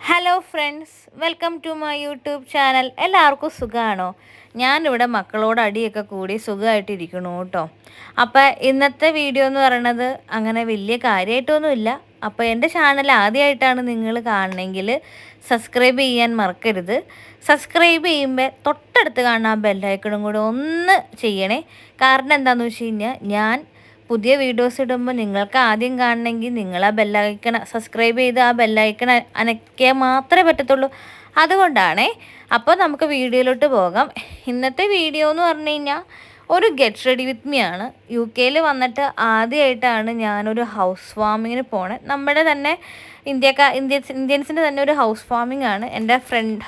Hello friends, welcome to my YouTube channel. എല്ലാവർക്കും സുഖമാണോ? ഞാനിവിടെ മക്കളോട് അടിയൊക്കെ കൂടി സുഖമായിട്ടിരിക്കണു കേട്ടോ. അപ്പോൾ ഇന്നത്തെ വീഡിയോ എന്ന് പറയണത് അങ്ങനെ വലിയ കാര്യമായിട്ടൊന്നുമില്ല. അപ്പോൾ എൻ്റെ ചാനൽ ആദ്യമായിട്ടാണ് നിങ്ങൾ കാണണമെങ്കിൽ സബ്സ്ക്രൈബ് ചെയ്യാൻ മറക്കരുത്. സബ്സ്ക്രൈബ് ചെയ്യുമ്പോൾ തൊട്ടടുത്ത് കാണുന്ന ബെല്ലൈക്കണും കൂടെ ഒന്ന് ചെയ്യണേ. കാരണം എന്താണെന്ന് വെച്ച് കഴിഞ്ഞാൽ ഞാൻ പുതിയ വീഡിയോസ് ഇടുമ്പോൾ നിങ്ങൾക്ക് ആദ്യം കാണണമെങ്കിൽ നിങ്ങൾ ആ ബെല്ലൈക്കൺ സബ്സ്ക്രൈബ് ചെയ്ത് ആ ബെല്ലൈക്കൺ അനക്കിയാൽ മാത്രമേ പറ്റത്തുള്ളൂ. അതുകൊണ്ടാണേ. അപ്പോൾ നമുക്ക് വീഡിയോയിലോട്ട് പോകാം. ഇന്നത്തെ വീഡിയോ എന്ന് പറഞ്ഞു കഴിഞ്ഞാൽ ഒരു ഗെറ്റ് റെഡി വിത്ത് മീ ആണ്. UK വന്നിട്ട് ആദ്യമായിട്ടാണ് ഞാനൊരു ഹൗസ് വാമിങ്ങിന് പോണേ. നമ്മുടെ തന്നെ ഇന്ത്യൻസിൻ്റെ തന്നെ ഒരു ഹൗസ് വാമിംഗ് ആണ്. എൻ്റെ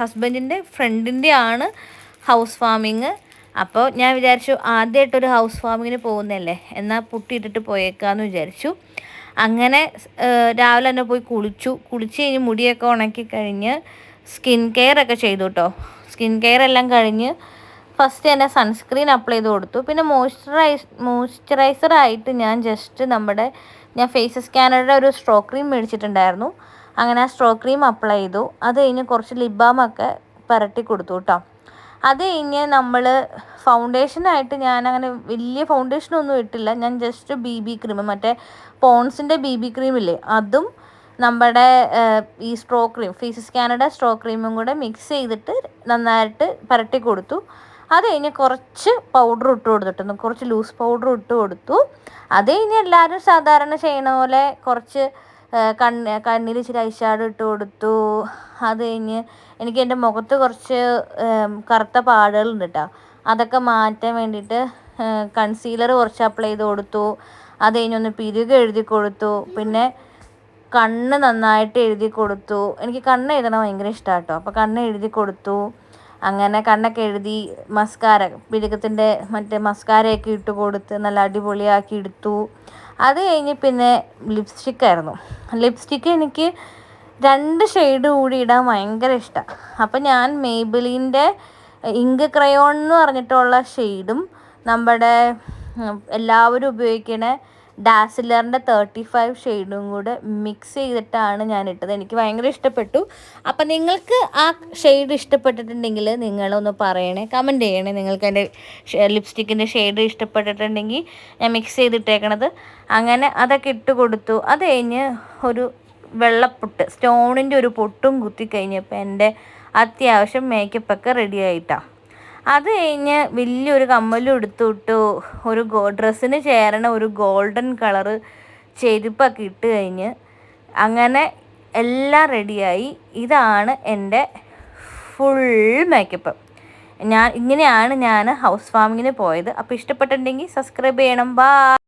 ഹസ്ബൻഡിൻ്റെ ഫ്രണ്ടിൻ്റെ ആണ് ഹൗസ് വാമിങ്. അപ്പോൾ ഞാൻ വിചാരിച്ചു ആദ്യമായിട്ടൊരു ഹൗസ് വാമിങ്ങിന് പോകുന്നതല്ലേ, എന്നാൽ പുട്ടിയിട്ടിട്ട് പോയേക്കാമെന്ന് വിചാരിച്ചു. അങ്ങനെ രാവിലെ തന്നെ പോയി കുളിച്ച് കഴിഞ്ഞ് മുടിയൊക്കെ ഉണക്കി കഴിഞ്ഞ് സ്കിൻ കെയർ ഒക്കെ ചെയ്തു കേട്ടോ. സ്കിൻ കെയർ എല്ലാം കഴിഞ്ഞ് ഫസ്റ്റ് തന്നെ സൺസ്ക്രീൻ അപ്ലൈ ചെയ്ത് കൊടുത്തു. പിന്നെ മോയ്സ്ചറൈസറായിട്ട് ഞാൻ ഫേസ് സ്കാനറുടെ ഒരു സ്ട്രോ ക്രീം മേടിച്ചിട്ടുണ്ടായിരുന്നു. അങ്ങനെ ആ സ്ട്രോ ക്രീം അപ്ലൈ ചെയ്തു. അത് കഴിഞ്ഞ് കുറച്ച് ലിപ് ബാമൊക്കെ പുരട്ടി കൊടുത്തു കേട്ടോ. അത് കഴിഞ്ഞ് നമ്മൾ ഫൗണ്ടേഷനായിട്ട് ഞാനങ്ങനെ വലിയ ഫൗണ്ടേഷനൊന്നും ഇട്ടില്ല. ഞാൻ ജസ്റ്റ് BB ക്രീം, മറ്റേ പോൺസിൻ്റെ BB ക്രീമില്ലേ, അതും നമ്മുടെ ഈ സ്ട്രോ ക്രീം, ഫേസ് സ്കാനറുടെ സ്ട്രോ ക്രീമും കൂടെ മിക്സ് ചെയ്തിട്ട് നന്നായിട്ട് പുരട്ടി കൊടുത്തു. അത് കഴിഞ്ഞ് കുറച്ച് പൗഡർ ഇട്ട് കൊടുത്തിട്ടുണ്ട്, കുറച്ച് ലൂസ് പൗഡർ ഇട്ട് കൊടുത്തു. അത് കഴിഞ്ഞ് എല്ലാവരും സാധാരണ ചെയ്യണ പോലെ കുറച്ച് കണ്ണിൽ ഇച്ചിരി ഐഷാഡോ ഇട്ട് കൊടുത്തു. അത് കഴിഞ്ഞ് എനിക്ക് എൻ്റെ മുഖത്ത് കുറച്ച് കറുത്ത പാടുകളുണ്ട് കേട്ടോ. അതൊക്കെ മാറ്റാൻ വേണ്ടിയിട്ട് കൺസീലർ കുറച്ച് അപ്ലൈ ചെയ്ത് കൊടുത്തു. അത് കഴിഞ്ഞൊന്ന് പിരുക എഴുതി കൊടുത്തു. പിന്നെ കണ്ണ് നന്നായിട്ട് എഴുതി കൊടുത്തു. എനിക്ക് കണ്ണ് എഴുതണം ഭയങ്കര ഇഷ്ടമാണ് കേട്ടോ. അപ്പോൾ കണ്ണ് എഴുതി കൊടുത്തു. അങ്ങനെ കണ്ണൊക്കെ എഴുതി പിരുകത്തിൻ്റെ മറ്റേ മസ്കാരയൊക്കെ ഇട്ട് കൊടുത്ത് നല്ല അടിപൊളിയാക്കി എടുത്തു. അത് കഴിഞ്ഞ് പിന്നെ ലിപ്സ്റ്റിക്കായിരുന്നു. ലിപ്സ്റ്റിക്ക് എനിക്ക് 2 ഷെയ്ഡ് കൂടി ഇടാൻ ഭയങ്കര ഇഷ്ടമാണ്. അപ്പം ഞാൻ മേബിലിൻ്റെ ഇങ്ക് ക്രയോൺ എന്ന് പറഞ്ഞിട്ടുള്ള ഷെയ്ഡും നമ്മുടെ എല്ലാവരും ഉപയോഗിക്കണ ഡാസിലറിൻ്റെ 35 ഷെയ്ഡും കൂടെ മിക്സ് ചെയ്തിട്ടാണ് ഞാൻ ഇട്ടത്. എനിക്ക് ഭയങ്കര ഇഷ്ടപ്പെട്ടു. അപ്പം നിങ്ങൾക്ക് ആ ഷെയ്ഡ് ഇഷ്ടപ്പെട്ടിട്ടുണ്ടെങ്കിൽ നിങ്ങളൊന്ന് പറയണേ, കമൻറ്റ് ചെയ്യണേ. നിങ്ങൾക്ക് എൻ്റെ ലിപ്സ്റ്റിക്കിൻ്റെ ഷെയ്ഡ് ഇഷ്ടപ്പെട്ടിട്ടുണ്ടെങ്കിൽ ഞാൻ മിക്സ് ചെയ്തിട്ടേക്കണത്. അങ്ങനെ അതൊക്കെ ഇട്ട് കൊടുത്തു. അത് കഴിഞ്ഞ് ഒരു വെള്ളപ്പൊട്ട്, സ്റ്റോണിൻ്റെ ഒരു പൊട്ടും കുത്തി കഴിഞ്ഞപ്പോൾ എൻ്റെ അത്യാവശ്യം മേക്കപ്പൊക്കെ റെഡി ആയിട്ടാണ്. അത് കഴിഞ്ഞ് വലിയൊരു കമ്മലും എടുത്തുവിട്ടു. ഒരു ഡ്രസ്സിന് ചേരണ ഒരു ഗോൾഡൻ കളറ് ചെരുപ്പൊക്കെ ഇട്ട് കഴിഞ്ഞ് അങ്ങനെ എല്ലാം റെഡിയായി. ഇതാണ് എൻ്റെ ഫുൾ മേക്കപ്പ്. ഇങ്ങനെയാണ് ഞാൻ ഹൗസ് വാമിങ്ങിന് പോയത്. അപ്പോൾ ഇഷ്ടപ്പെട്ടിട്ടുണ്ടെങ്കിൽ സബ്സ്ക്രൈബ് ചെയ്യണം. ബൈ.